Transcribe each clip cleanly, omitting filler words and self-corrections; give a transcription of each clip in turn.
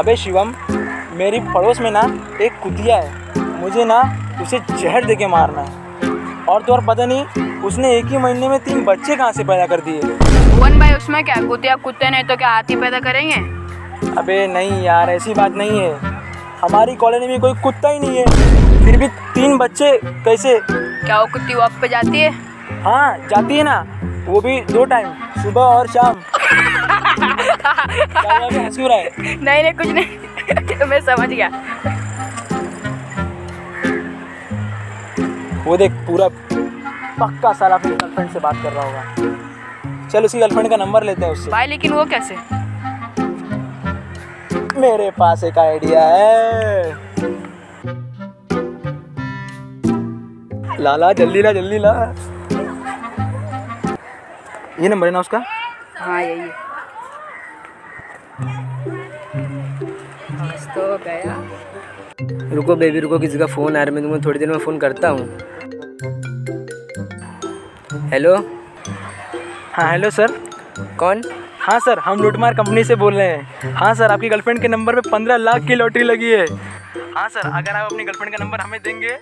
अबे शिवम, मेरी पड़ोस में ना एक कुतिया है, मुझे ना उसे जहर देके मारना है। और तो और पता नहीं उसने एक ही महीने में 3 बच्चे कहाँ से पैदा कर दिए। भुवन भाई, उसमें क्या, कुतिया कुत्ते नहीं तो क्या हाथी पैदा करेंगे? अबे नहीं यार, ऐसी बात नहीं है। हमारी कॉलोनी में कोई कुत्ता ही नहीं है, फिर भी 3 बच्चे कैसे? क्या वो कुत्ती वॉक पे जाती है? हाँ जाती है ना, वो भी 2 टाइम, सुबह और शाम। क्या हुआ, हंस क्यों रहा है? नहीं कुछ नहीं। मैं समझ गया। वो देख, पूरा पक्का साला अपनी गर्लफ्रेंड से बात कर रहा होगा। चल उसकी गर्लफ्रेंड का नंबर लेते हैं उससे। भाई लेकिन वो कैसे? मेरे पास एक आइडिया है। लाला जल्दी ला जल्दी ला। ये नंबर है ना उसका? हाँ यही है। तो गया। रुको बेबी रुको, किसी का फ़ोन आ रहा है, मैं तुम्हें थोड़ी देर में फ़ोन करता हूँ। हेलो। हाँ हेलो सर। कौन? हाँ सर, हम लूटमार कंपनी से बोल रहे हैं। हाँ सर, आपकी गर्लफ्रेंड के नंबर पे 15 लाख की लॉटरी लगी है। हाँ सर, अगर आप अपनी गर्लफ्रेंड का नंबर हमें देंगे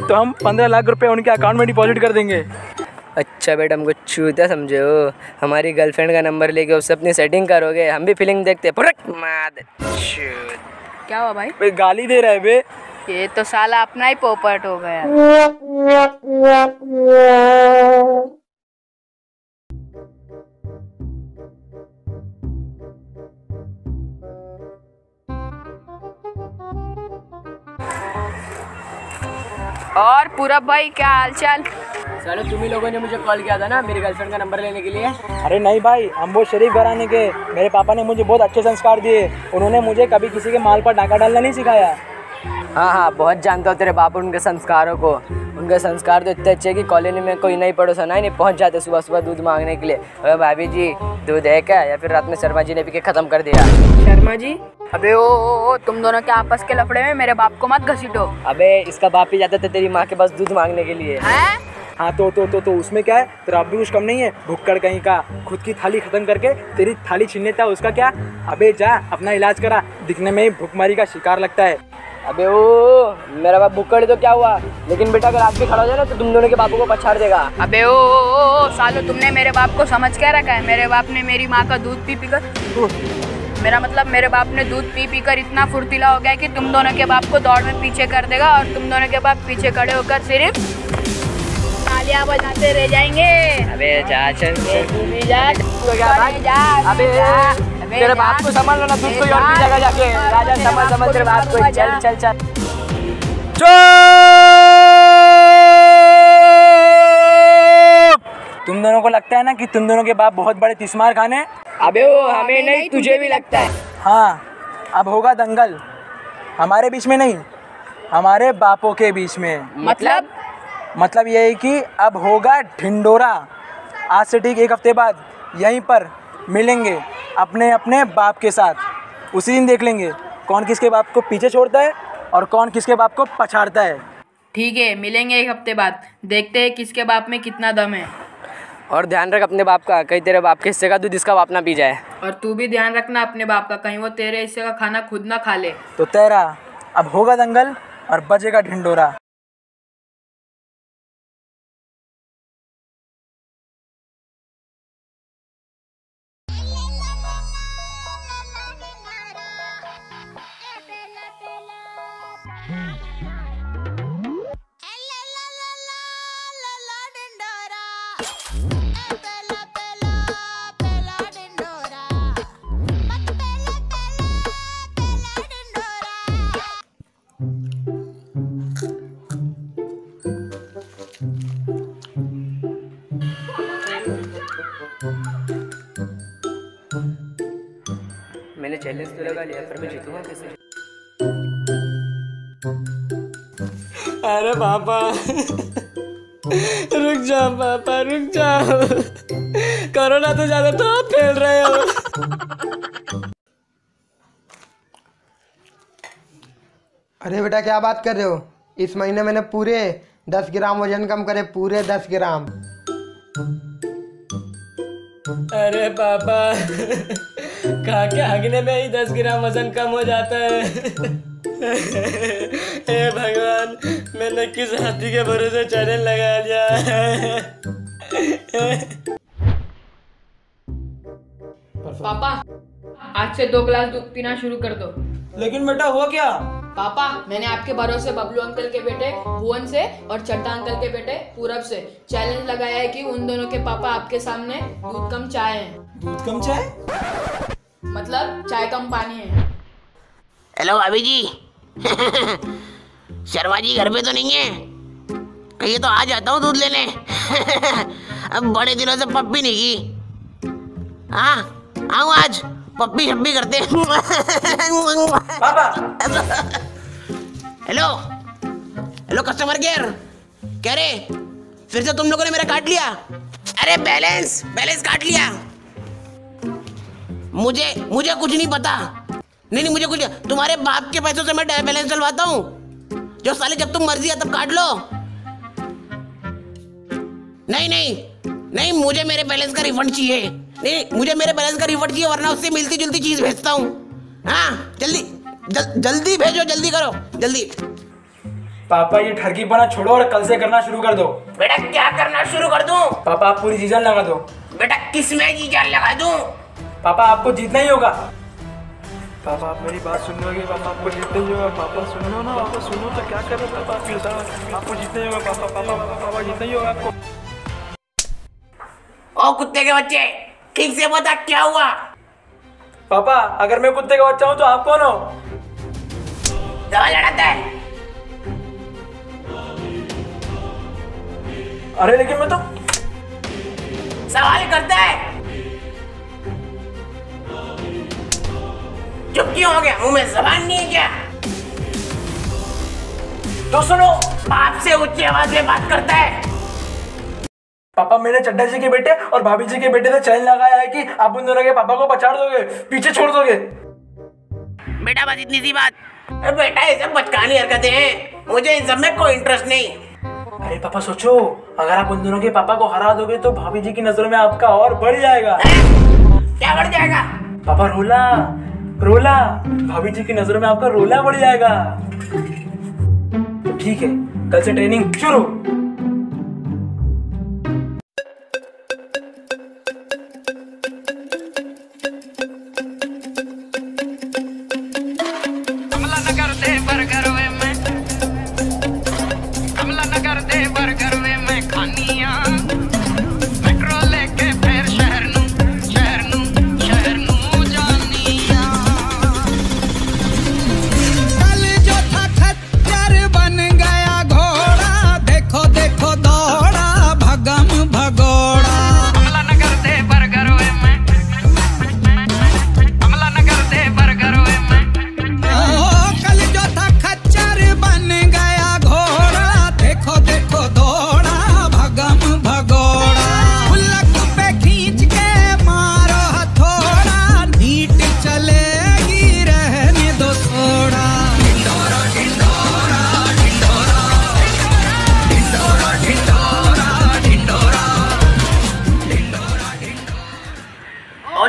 तो हम 15 लाख रुपए उनके अकाउंट में डिपॉजिट कर देंगे। अच्छा बेटा, हमको चूतिया समझे हो? हमारी गर्लफ्रेंड का नंबर लेके उससे अपनी सेटिंग करोगे? हम भी फिल्म देखते क्या हुआ भाई? बे गाली दे रहा है बे। ये तो साला अपना ही पोपट हो गया। और पूरब भाई, क्या हालचाल? साले तुम ही लोगों ने मुझे कॉल किया था ना मेरी गर्लफ्रेंड का नंबर लेने के लिए। अरे नहीं भाई, हम बहुत शरीफ घराने के। मेरे पापा ने मुझे बहुत अच्छे संस्कार दिए। उन्होंने मुझे कभी किसी के माल पर डाका डालना नहीं सिखाया। हाँ, बहुत जानता हूँ तेरे बाप उनके संस्कारों को। उनके संस्कार तो इतने अच्छे कि कॉलोनी में कोई नई पड़ोसन है नहीं पहुँच जाते सुबह सुबह दूध मांगने के लिए। अरे भाभी जी दूध है क्या? या फिर रात में शर्मा जी ने पी के ख़त्म कर दिया। शर्मा जी? अबे ओ, तुम दोनों के आपस के लफड़े में मेरे बाप को मत घसीटो। अबे इसका बाप ही जाता था तेरी माँ के पास दूध मांगने के लिए। हैं? हाँ तो उसमें क्या है? तेरा अब भी कुछ कम नहीं है, भुक्कड़ कहीं का। खुद की थाली खत्म करके तेरी थाली छीन लेता है, उसका क्या? अबे जा अपना इलाज करा, दिखने में ही भुखमरी का शिकार लगता है। अबे ओ, मेरा बाप भुक्कड़ तो क्या हुआ, लेकिन बेटा अगर आप भी खड़ा हो जाए ना तो तुम दोनों के बापों को पछाड़ देगा। अबे ओ, सालो तुमने मेरे बाप को समझ क्या रखा है? मेरे बाप ने मेरी माँ का दूध पी कर, मेरा मतलब मेरे बाप ने दूध पी कर इतना फुर्तीला हो गया कि तुम दोनों के बाप को दौड़ में पीछे कर देगा और तुम दोनों के बाप पीछे खड़े होकर सिर्फ तालियां बजाते रह जाएंगे। अबे जा चल तू भी जा। अबे तेरे बाप को संभाल लो ना, दूध कोई और भी जगह जाके। राजा समझ तेरे बाप को। चल तुम दोनों को लगता है ना कि तुम दोनों के बाप बहुत बड़े तिस्मार खाने? अबे वो हमें नहीं, तुझे भी लगता है। हाँ, अब होगा दंगल। हमारे बीच में नहीं, हमारे बापों के बीच में। मतलब ये है कि अब होगा ढिंडोरा। आज से ठीक 1 हफ्ते बाद यहीं पर मिलेंगे अपने अपने बाप के साथ। उसी दिन देख लेंगे कौन किसके बाप को पीछे छोड़ता है और कौन किसके बाप को पछाड़ता है। ठीक है, मिलेंगे 1 हफ्ते बाद, देखते हैं किसके बाप में कितना दम है। और ध्यान रख अपने बाप का, कहीं तेरे बाप के हिस्से का दूध इसका बाप ना पी जाए। और तू भी ध्यान रखना अपने बाप का, कहीं वो तेरे हिस्से का खाना खुद ना खा ले। तो तेरा अब होगा दंगल और बजेगा ढिंडोरा। मैंने चैलेंज तो लगा लिया पर मैं जीतूंगा कैसे? अरे पापा रुक जाओ पापा, रुक जाओ। कोरोना तो ज्यादा तो आप फैल रहे हो। अरे बेटा क्या बात कर रहे हो? इस महीने मैंने पूरे 10 ग्राम वजन कम करे, पूरे 10 ग्राम। अरे पापा कहा के हगने में ही 10 ग्राम वजन कम हो जाता है। हे भगवान, मैंने किस हाथी के भरोसे चैनल लगा लिया। पापा, आज से 2 गिलास दूध पीना शुरू कर दो। लेकिन बेटा हुआ क्या? पापा, मैंने आपके भरोसे बबलू अंकल के बेटे भुवन से और चड्ढा अंकल के बेटे पूरब से चैलेंज लगाया है कि उन दोनों के पापा आपके सामने दूध कम चाय हैं। दूध कम चाय? मतलब चाय कम पानी है। हेलो भाभी जी। शर्मा जी घर पे तो नहीं है? कहिए तो आ जाता हूँ दूध लेने। अब बड़े दिनों से पप्पी नहीं की। हाँ आऊँ आज, पप्पी शप्पी करते। पापा। हेलो हेलो कस्टमर केयर, कह रहे फिर से तुम लोगों ने मेरा काट लिया। अरे बैलेंस काट लिया। मुझे कुछ नहीं पता। नहीं मुझे कुछ, तुम्हारे बाप के पैसों से मैं बैलेंस डलवाता हूँ। जो साले जब तुम मर्जी है तब काट लो। नहीं मुझे मेरे बैलेंस का रिफंड चाहिए। नहीं मुझे मेरे बैलेंस का रिफंड चाहिए, वरना उससे मिलती जुलती चीज भेजता हूँ। हाँ जल्दी भेजो, जल्दी करो जल्दी। पापा ये ठरकीपना छोड़ो और कल से करना शुरू कर दो। बेटा क्या करना शुरू कर दूं? पापा आप पूरी जीजान लगा दो। बेटा किसमें जीजान लगा दूं? पापा आपको जीतना ही होगा। पापा आप मेरी बात सुनोगे? पापा आपको जीतना ही होगा। पापा सुनो ना, पापा सुनो तो क्या कर रहे हो? पापा आपको जीतना ही होगा। पापा जीतना ही होगा आपको। ओ कुत्ते के बच्चे, ठीक से बता क्या हुआ? पापा अगर मैं कुत्ते का बच्चा हूँ तो आप कौन हो? दवा लड़ाता है। अरे लेकिन मैं तो सवाल करता है। चुप क्यों हो गया? मुंह में जबान नहीं है क्या? तो सुनो। बाप से ऊंची आवाज में बात करता है। पापा मैंने चड्ढा जी के बेटे और भाभी जी के बेटे से चैलेंज लगाया है कि आप उन दोनों के पापा को पछाड़ दोगे, पीछे छोड़ दोगे। बेटा बस इतनी सी बात। बेटा ये सब बचकानी हरकतें हैं, मुझे इन सब में कोई इंटरेस्ट नहीं। अरे पापा सोचो, अगर आप उन दोनों के पापा को हरा दोगे तो भाभी जी की नजरों में आपका और बढ़ जाएगा। क्या बढ़ जाएगा? पापा रोला भाभी जी की नजरों में आपका रोला बढ़ जाएगा। तो ठीक है, कल से ट्रेनिंग शुरू।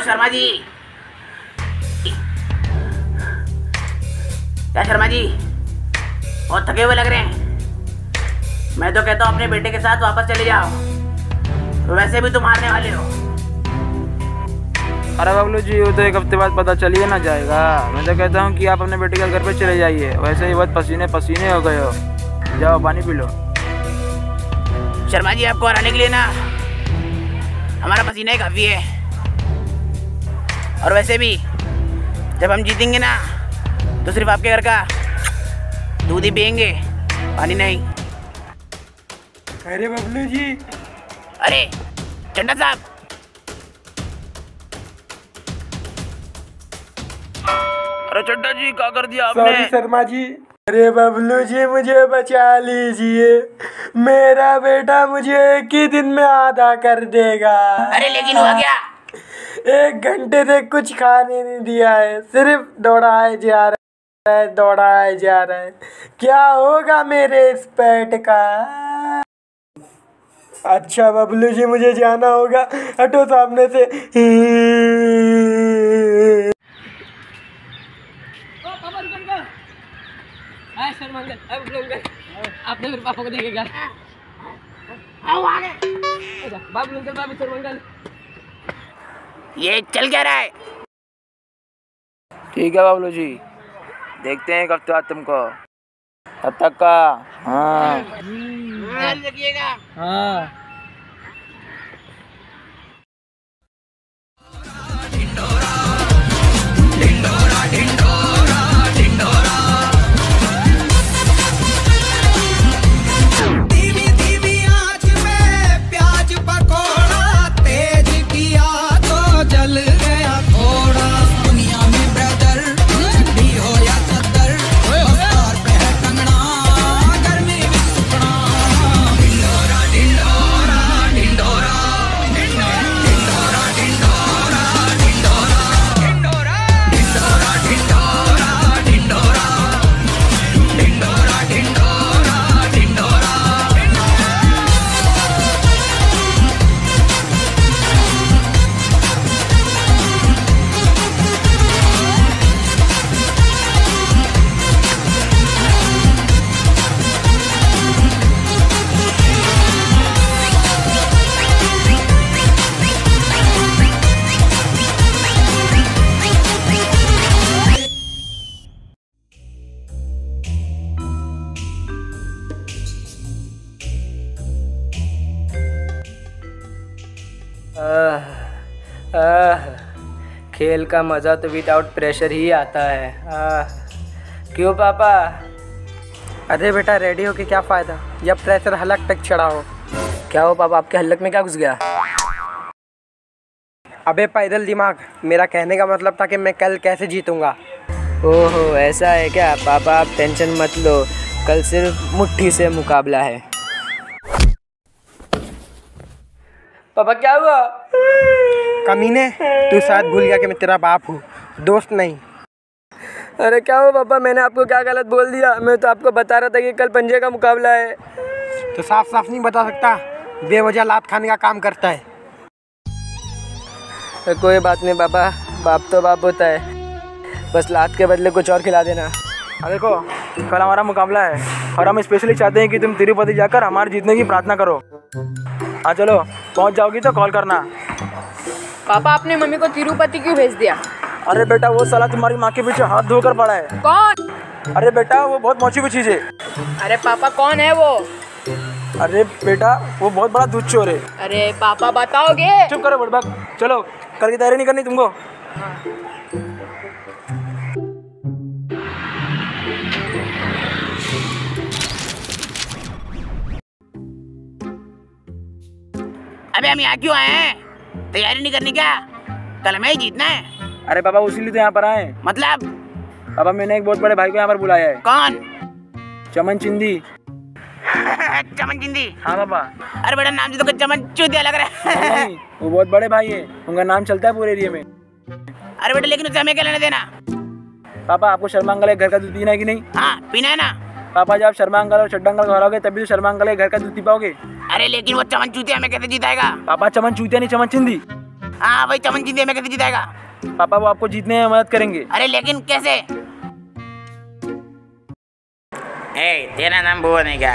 शर्मा जी, क्या शर्मा जी बहुत थके हुए लग रहे हैं। मैं तो कहता हूँ अपने बेटे के साथ वापस चले जाओ, वैसे भी तुम हारने वाले हो। अरे बबलू जी वो तो एक हफ्ते बाद पता चलिए ना जाएगा। मैं तो कहता हूँ कि आप अपने बेटे के घर पे चले जाइए, वैसे ही बहुत पसीने पसीने हो गए हो। जाओ पानी पी लो। शर्मा जी आपको हराने के लिए ना हमारा पसीना ही काफ़ी है, और वैसे भी जब हम जीतेंगे ना तो सिर्फ आपके घर का दूध ही पियेंगे, पानी नहीं। अरे बबलू जी, अरे चंदा साहब, अरे चड्डा जी क्या कर दिया आपने? सॉरी शर्मा जी। अरे बबलू जी मुझे बचा लीजिए, मेरा बेटा मुझे एक ही दिन में आधा कर देगा। अरे लेकिन हुआ क्या? 1 घंटे से कुछ खाने नहीं दिया है, सिर्फ दौड़ाए जा रहा है। क्या होगा मेरे इस पेट का? अच्छा बबलू जी मुझे जाना होगा, हटो सामने से। सर्वमंगल। आपने मेरे पापा को देखे क्या? बाबू अंकल, बाबू सर्वमंगल। ये चल क्या रहा है? ठीक है बाबू जी, देखते हैं कब तक तुमको, तब तक का। हाँ ध्यान रखिएगा। हाँ। खेल का मज़ा तो विदाउट प्रेशर ही आता है। क्यों पापा? अरे बेटा रेडी हो के क्या फ़ायदा जब प्रेशर हलक तक चढ़ा हो। क्या हो पापा, आपके हलक में क्या घुस गया? अबे पैदल दिमाग, मेरा कहने का मतलब था कि मैं कल कैसे जीतूंगा। ओहो ऐसा है क्या? पापा आप टेंशन मत लो, कल सिर्फ मुट्ठी से मुकाबला है। पापा क्या हुआ? कमीने, तू शायद भूल गया कि मैं तेरा बाप हूँ, दोस्त नहीं। अरे क्या हुआ पापा, मैंने आपको क्या गलत बोल दिया? मैं तो आपको बता रहा था कि कल पंजे का मुकाबला है। तो साफ साफ नहीं बता सकता, बेवजह लात खाने का काम करता है। कोई बात नहीं पापा, बाप तो बाप होता है, बस लात के बदले कुछ और खिला देना। देखो कल हमारा मुकाबला है और हम स्पेशली चाहते हैं कि तुम तिरुपति जाकर हमारे जीतने की प्रार्थना करो। हाँ चलो, पहुंच जाओगी तो कॉल करना। पापा आपने मम्मी को तिरुपति क्यों भेज दिया? अरे बेटा वो साला तुम्हारी माँ के पीछे हाथ धोकर पड़ा है। कौन? अरे बेटा वो बहुत मौची हुई चीज़ है। अरे पापा कौन है वो? अरे बेटा वो बहुत बड़ा दूध चोर है। अरे पापा बताओगे? चुप करो बड़बक, चलो कल की तैयारी नहीं करनी तुमको। अबे हम यहाँ क्यों आए हैं? तैयारी नहीं करनी क्या? कल हमें ही जीतना है। अरे बाबा उसीलिए तो यहाँ पर आए। मतलब? बाबा मैंने एक बहुत बड़े भाई को यहाँ पर बुलाया है। कौन? चमन चिंदी। चमन चिंदी? हाँ बाबा। अरे बेटा नाम से तो चमन चूतिया लग रहा है। नहीं, वो बहुत बड़े भाई है, उनका नाम चलता है पूरे एरिया में। अरे बेटा लेकिन उसे हमें क्या लेना देना? पापा आपको शर्मांगल के घर का दूध पीना है कि नहीं? हाँ पीना है ना। पापा जब आप शर्मांगल और चड्डांगल खिलाओगे तभी तो शर्मांगल के घर का दूध पी पाओगे। अरे लेकिन वो चमन चूतिया हमें कैसे जिताएगा? पापा चमन चूतिया नहीं, चमन चिंदी। हाँ वही चमन चिंदी हमें कैसे जिताएगा? पापा वो आपको जीतने में मदद करेंगे। अरे लेकिन कैसे? ए तेरा नाम वो नहीं क्या?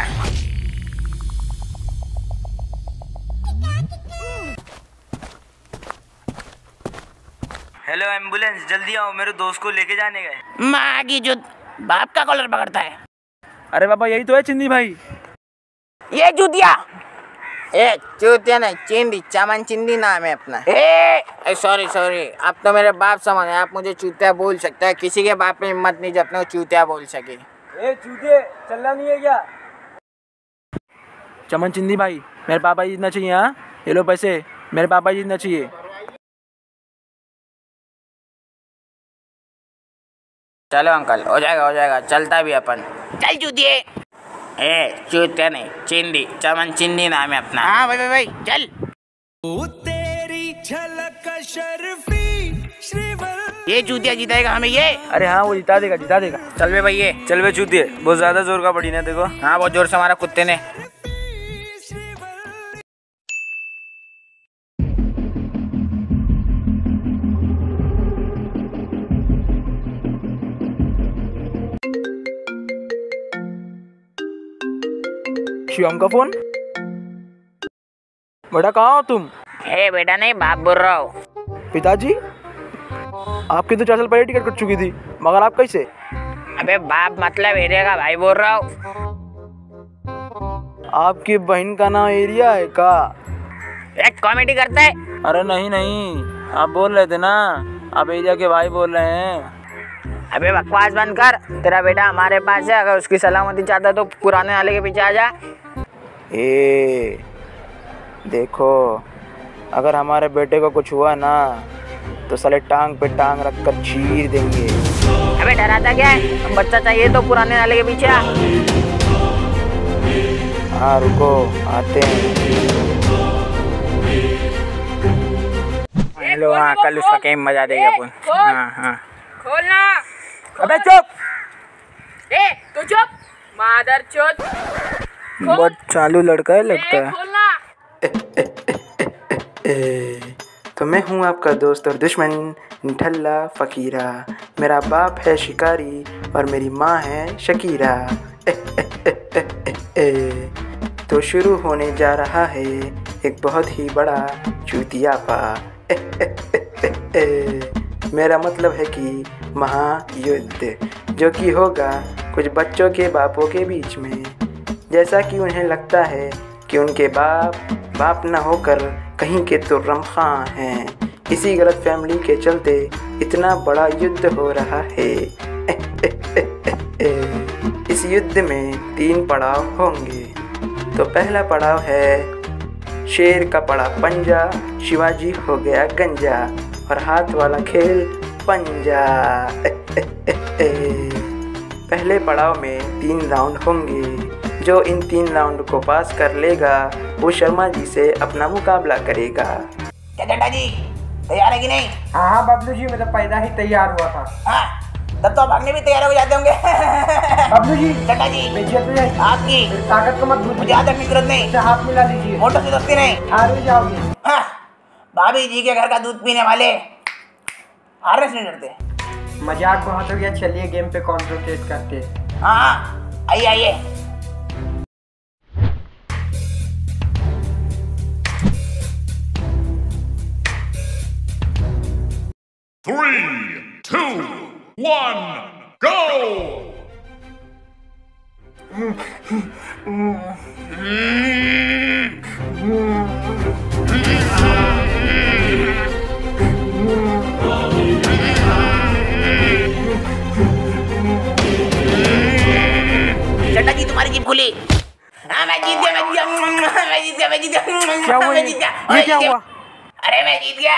हेलो एम्बुलेंस, जल्दी आओ, मेरे दोस्त को लेके जाने गए। माँ की जो बाप का कॉलर पकड़ता है। अरे बाबा यही तो है चिंदी भाई। ये चूतिया। ए चूतिया नहीं, चिंदी, चमन चिंदी नाम है अपना। सॉरी सॉरी, आप तो मेरे बाप समान है, आप मुझे चूतिया बोल सकते हैं। किसी के बाप में हिम्मत नहीं जो अपने को चूतिया बोल सके। ए चूतिए, चलना नहीं है क्या? चमन चिंदी भाई, मेरे पापा जीतना चाहिए। हाँ ये लो पैसे, मेरे पापा जीतना चाहिए। चलो अंकल, हो जाएगा, चलता भी अपन। चल चूतिए। ए चूतिया नहीं, चिंदी, चमन चिंदी नाम है अपना। हाँ भाई चल। तेरी झलक शर्फी श्रीवल। ये चूतिया जिताएगा हमें ये। अरे हाँ वो जिता देगा। चल बे भाई ये। चल बे चूतिए, बहुत ज्यादा जोर का पड़ी ना देखो। हाँ बहुत जोर से हमारा कुत्ते ने। शिवम का फोन। बेटा कहाँ हो तुम? बेटा नहीं, बाप बोल रहा हूँ। पिताजी, आपकी तो 4 साल पहले टिकट कट चुकी थी, मगर आप कैसे? अबे बाप मतलब एरिया का भाई बोल रहा हूँ। आपकी बहन का नाम एरिया है का? एक कॉमेडी करता है। अरे नहीं नहीं, आप बोल रहे थे ना, आप एरिया के भाई बोल रहे हैं। अबे बकवास बंद कर, तेरा बेटा हमारे पास है, अगर उसकी सलामती चाहता है तो पुराने वाले के पीछे आ जा। देखो, अगर हमारे बेटे को कुछ हुआ ना तो साले टांग पे टांग रख कर चीर देंगे। अबे डराता क्या है? हम बच्चा चाहिए तो पुराने वाले के पीछे आ। हाँ रुको, आते हैं। हेलो, हाँ कल उसका गेम मजा देगा अपन। हाँ खोलना। अबे चुप। तू चुप मादर चोद। बहुत चालू लड़का है लगता है। खोलना। तो मैं हूँ आपका दोस्त और दुश्मन निठल्ला फकीरा। मेरा बाप है शिकारी और मेरी माँ है शकीरा। तो शुरू होने जा रहा है एक बहुत ही बड़ा चूतियापा। मेरा मतलब है कि महायुद्ध, जो कि होगा कुछ बच्चों के बापों के बीच में। जैसा कि उन्हें लगता है कि उनके बाप न होकर कहीं के तो रमखां हैं। इसी गलत फैमिली के चलते इतना बड़ा युद्ध हो रहा है। इस युद्ध में 3 पड़ाव होंगे। तो पहला पड़ाव है शेर का पड़ा पंजा, शिवाजी हो गया गंजा और हाथ वाला खेल पंजा। पहले पड़ाव में 3 राउंड होंगे। जो इन 3 राउंड को पास कर लेगा वो शर्मा जी से अपना मुकाबला करेगा। क्या चड्डा जी तैयार है कि नहीं? हाँ बबलू जी, मैं तो पैदा ही तैयार हुआ था। हाँ, तब तो भागने भी तैयार हो जाते होंगे। बबलू जी, चड्डा जी आपकी ताकत को मत भूलिए। मुझे आदत की जरूरत नहीं। हाथ मिला लीजिए। मोटो से दोस्ती नहीं। हार जाओगे। हाँ, भाभी जी के घर का दूध पीने वाले हारने से नहीं डरते। मजाक बहुत हो गया, चलिए गेम पे कॉन्सेंट्रेट करते हैं। हाँ आइए आइए। Three, 2, 1, go! चड्डा जी तुम्हारी जीप खुली। हाँ मैं जीत गया। क्या हुआ? ये क्या हुआ? अरे मैं जीत गया।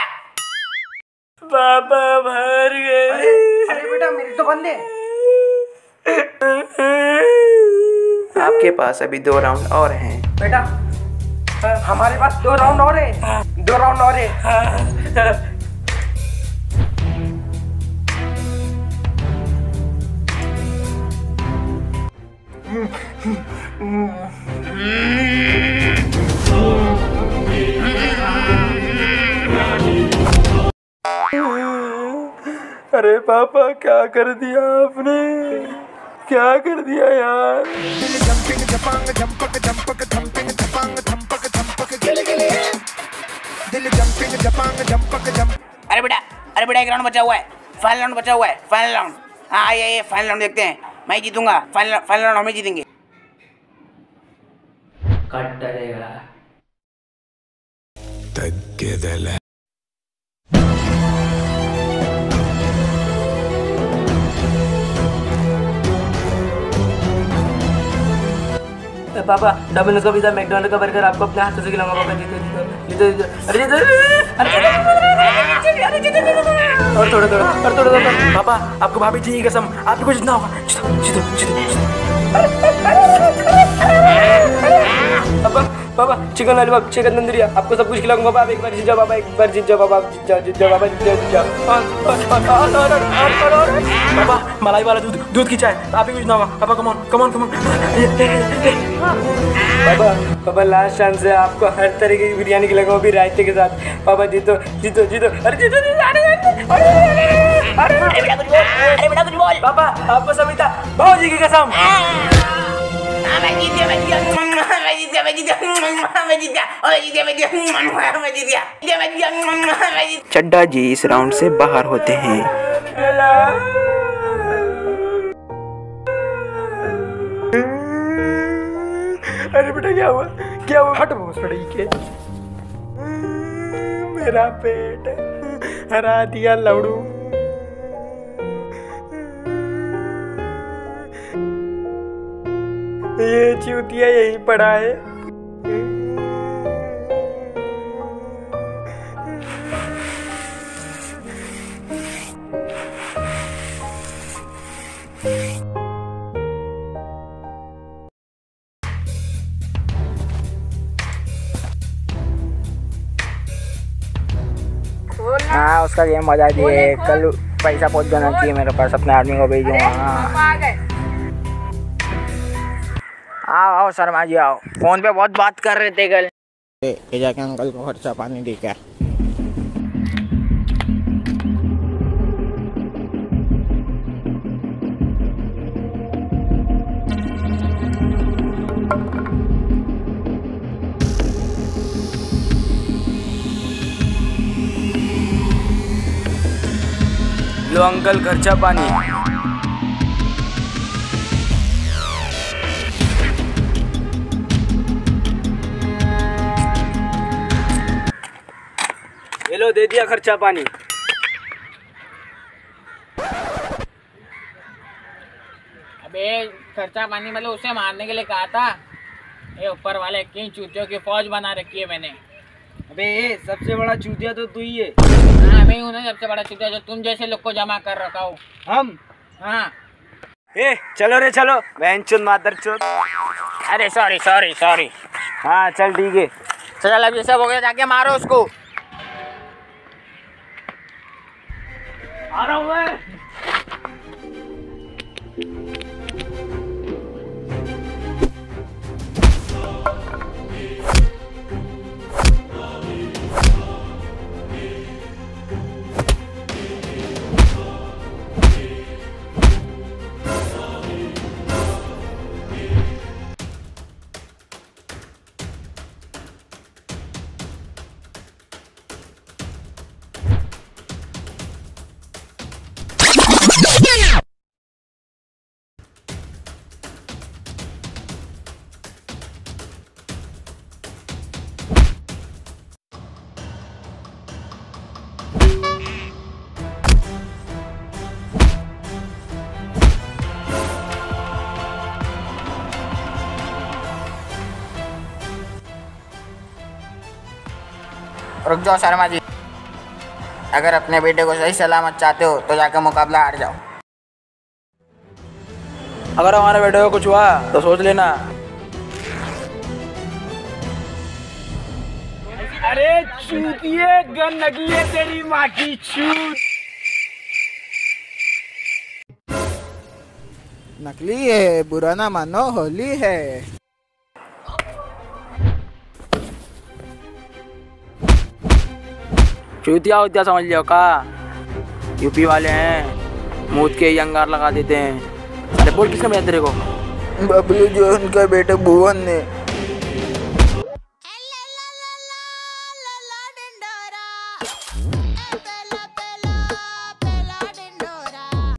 पापा भर गए। अरे बेटा, मेरी तो बंद है। आपके पास अभी 2 राउंड और हैं। बेटा, हमारे पास 2 राउंड और है। 2 राउंड और है। अरे पापा, क्या कर दिया आपने? क्या कर दिया यार? अरे बेटा एक राउंड बचा हुआ है। फाइनल राउंड बचा हुआ है। Final round. हाँ आइए फाइनल राउंड देखते हैं। मैं जीतूंगा। फाइनल राउंड हम ही जीतेंगे। कट डरेगा। पापा, डोमिनोज का पिज़्ज़ा, मैकडॉनल्ड का बर्गर आपको अपने हाथों से खिलाऊंगा। पापा जीतो जीतो जीतो जीतो। और थोड़ा पापा, आपको भाभी जी की कसम, आपको कुछ ना होगा। जीतो। पापा चिकन लॉलीपॉप, चिकन तंदूरिया, आपको सब कुछ खिलाऊंगा। पापा एक बार जीत जाओ, पापा एक बार जीत जाओ, पापा जीत जाओ, पापा जीत जाओ। पापा मलाई वाला दूध की चाय, आप ही कुछ ना होगा। पापा कम ऑन। पापा लास्ट चांस है, आपको हर तरीके की बिरयानी खिलाऊंगा, वो भी रायते के साथ। पापा जीतो। अरे जीतो। अरे बेटा कुछ बोल। पापा आपको समिता भाजी की कसम। मैं जीत गया। मैं जीत गया, मैं जीत गया, मैं जीत गया, मैं जीत गया, मैं जीत गया, मैं जीत गया, मैं जीत गया। चड्डा जी इस राउंड से बाहर होते हैं। अरे बेटा क्या हुआ, क्या हुआ? हट भोसड़ी के, मेरा पेट हरा दिया लौड़ू। ये चूतिया यही पड़ा है। हाँ उसका गेम बजा दिए। कल पैसा पहुंच जाना चाहिए मेरे पास, अपने आदमी को भेजूंगा। आओ आओ शर्मा जी आओ, फोन पे बहुत बात कर रहे थे कल। ये जाके अंकल को खर्चा पानी दे क्या? लो अंकल खर्चा पानी। ये लो दे दिया खर्चा पानी। अबे खर्चा पानी मतलब उसे मारने के लिए कहा था। ये ऊपर वाले की चूतियों की फौज बना रखी है मैंने। अबे सबसे बड़ा चूतिया तो तू ही है। हाँ मैं हूँ ना सबसे बड़ा चूतिया, जो तुम जैसे लोग को जमा कर रखा हो। हम? हाँ चलो रे चलो, बहनचोद मादरचोद। अरे सॉरी सॉरी सॉरी। हाँ चल ठीक है। चल अब ये सब हो गया, जाके मारो उसको। आ रहा हूँ मैं। रुक जाओ शर्मा जी, अगर अपने बेटे को सही सलामत चाहते हो तो जाकर मुकाबला हार जाओ। अगर हमारे बेटे को कुछ हुआ तो सोच लेना। अरे चूतिए गन लगी है तेरी माँ की चूत। नकली है, बुरा ना मानो, होली है। चूतिया उतिया समझ लियो का, यूपी वाले हैं, मूत के यंगार लगा देते हैं। अरे बोल किसने भेजा तेरे को? बबलू जो उनके बेटे भुवन ने।